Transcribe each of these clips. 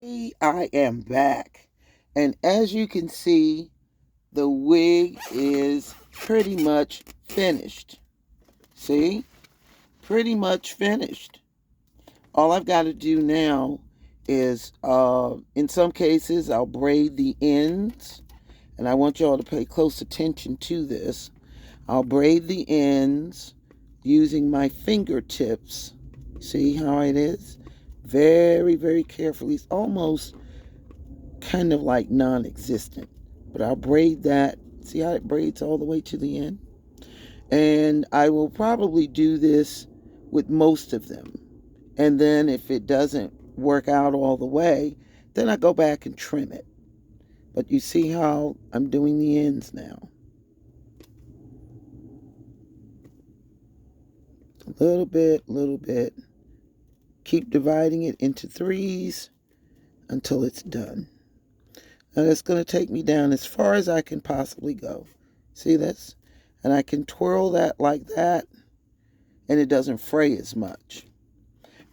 I am back. And as you can see, the wig is pretty much finished. See? Pretty much finished. All I've got to do now is, in some cases, I'll braid the ends. And I want y'all to pay close attention to this. I'll braid the ends using my fingertips. See how it is? Very, very carefully. It's almost kind of like non-existent, but I'll braid that. See how it braids all the way to the end? And I will probably do this with most of them. And then if it doesn't work out all the way, then I go back and trim it. But you see how I'm doing the ends now. A little bit. Keep dividing it into threes until it's done. Now that's going to take me down as far as I can possibly go. See this? And I can twirl that like that, and it doesn't fray as much.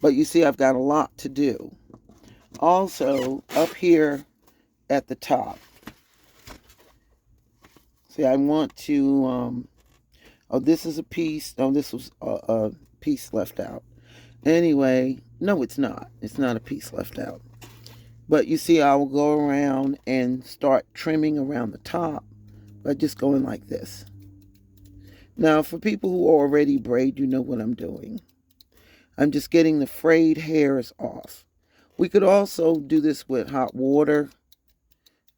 But you see, I've got a lot to do. Also, up here at the top, see, I want to, oh, this is a piece. Oh, this was a piece left out. Anyway, no, it's not. It's not a piece left out. But you see, I will go around and start trimming around the top by just going like this. Now, for people who already braid, you know what I'm doing. I'm just getting the frayed hairs off. We could also do this with hot water.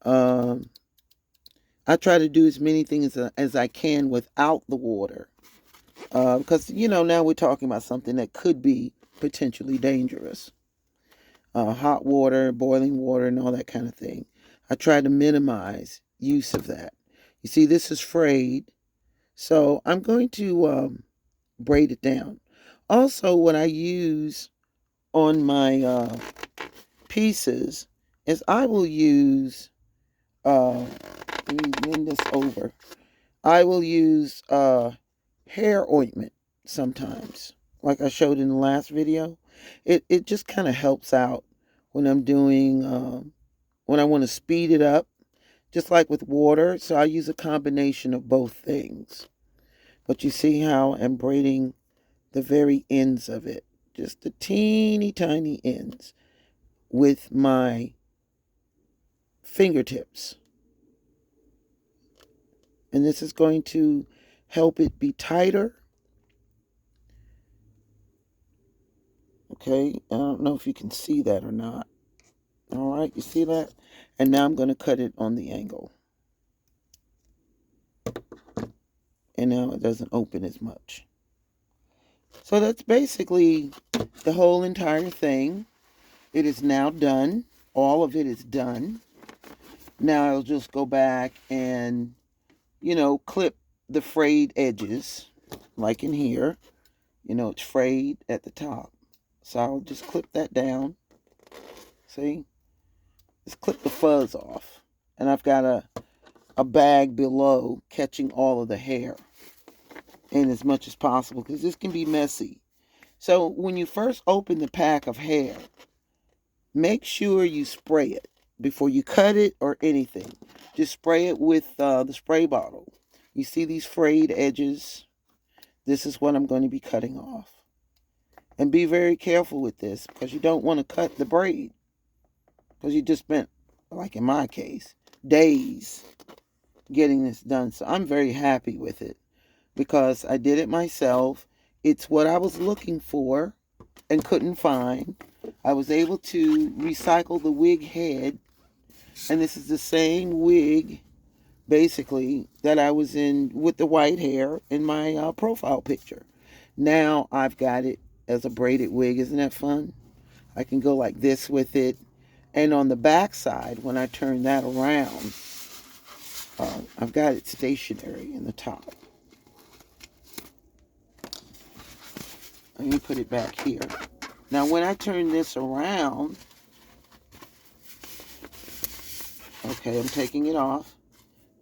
Um, I try to do as many things as I can without the water. Because, now we're talking about something that could be potentially dangerous. Hot water, boiling water, and all that kind of thing. I try to minimize use of that. You see, this is frayed. So I'm going to braid it down. Also, what I use on my pieces is I will use, let me bend this over. I will use hair ointment sometimes, like I showed in the last video. It just kind of helps out when I'm doing, when I want to speed it up, just like with water. So I use a combination of both things. But you see how I'm braiding the very ends of it, just the teeny tiny ends with my fingertips. And this is going to help it be tighter. Okay, I don't know if you can see that or not. All right, you see that? And now I'm going to cut it on the angle. And now it doesn't open as much. So that's basically the whole entire thing. It is now done. All of it is done. Now I'll just go back and, clip the frayed edges, like in here. It's frayed at the top. So I'll just clip that down. See? Just clip the fuzz off. And I've got a bag below catching all of the hair in as much as possible, because this can be messy. So when you first open the pack of hair, make sure you spray it before you cut it or anything. Just spray it with the spray bottle. You see these frayed edges? This is what I'm going to be cutting off. And be very careful with this, because you don't want to cut the braid, because you just spent, like in my case, days getting this done. So I'm very happy with it, because I did it myself. It's what I was looking for and couldn't find. I was able to recycle the wig head, and this is the same wig, basically, that I was in with the white hair in my profile picture. Now I've got it as a braided wig. Isn't that fun? I can go like this with it. And on the back side, when I turn that around, I've got it stationary in the top. Let me put it back here. Now when I turn this around, okay, I'm taking it off,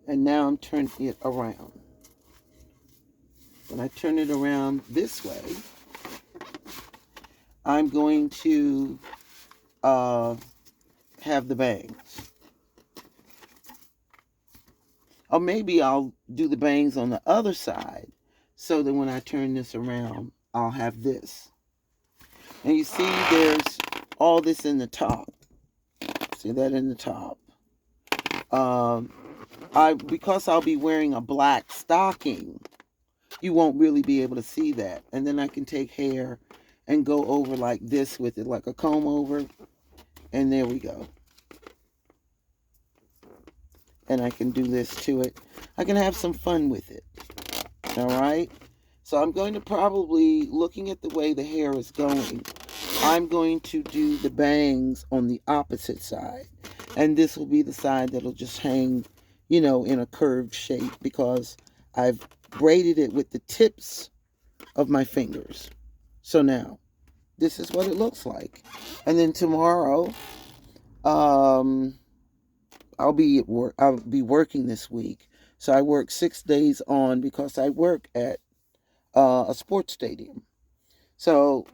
and now I'm turning it around. When I turn it around this way, I'm going to have the bangs. Or maybe I'll do the bangs on the other side so that when I turn this around, I'll have this. And you see there's all this in the top. See that in the top? Um, because I'll be wearing a black stocking, you won't really be able to see that. And then I can take hair and go over like this with it, like a comb over. And there we go. And I can do this to it. I can have some fun with it. All right. So I'm going to probably, looking at the way the hair is going, I'm going to do the bangs on the opposite side. And this will be the side that'll just hang, in a curved shape because I've braided it with the tips of my fingers. So now, this is what it looks like. And then tomorrow, I'll be at work. I'll be working this week. So I work 6 days on because I work at a sports stadium. So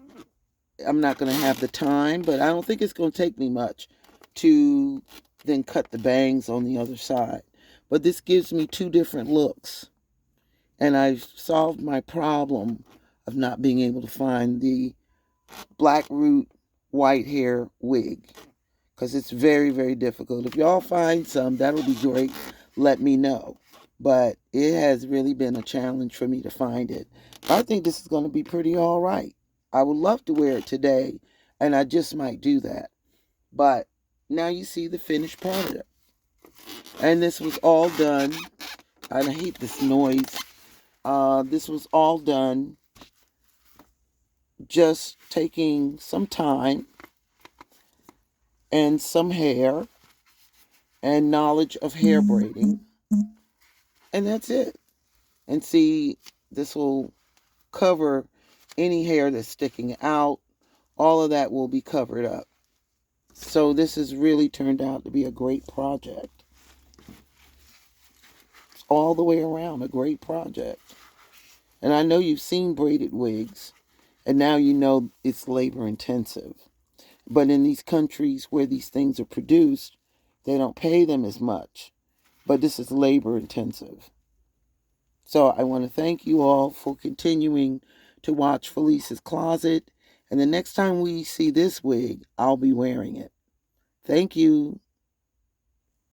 I'm not going to have the time, but I don't think it's going to take me much to then cut the bangs on the other side. But this gives me 2 different looks. And I've solved my problem of not being able to find the black root white hair wig. Because it's very, very difficult. If y'all find some, that'll be great. Let me know. But it has really been a challenge for me to find it. I think this is going to be pretty all right. I would love to wear it today, and I just might do that. But now you see the finished product. And this was all done. I hate this noise. This was all done just taking some time and some hair and knowledge of hair braiding. And that's it. And see, this will cover any hair that's sticking out. All of that will be covered up. So this has really turned out to be a great project. It's all the way around a great project. And I know you've seen braided wigs, and now you know it's labor intensive. But in these countries where these things are produced, they don't pay them as much. But this is labor intensive. So I want to thank you all for continuing to watch Felice's Closet. And the next time we see this wig, I'll be wearing it. Thank you.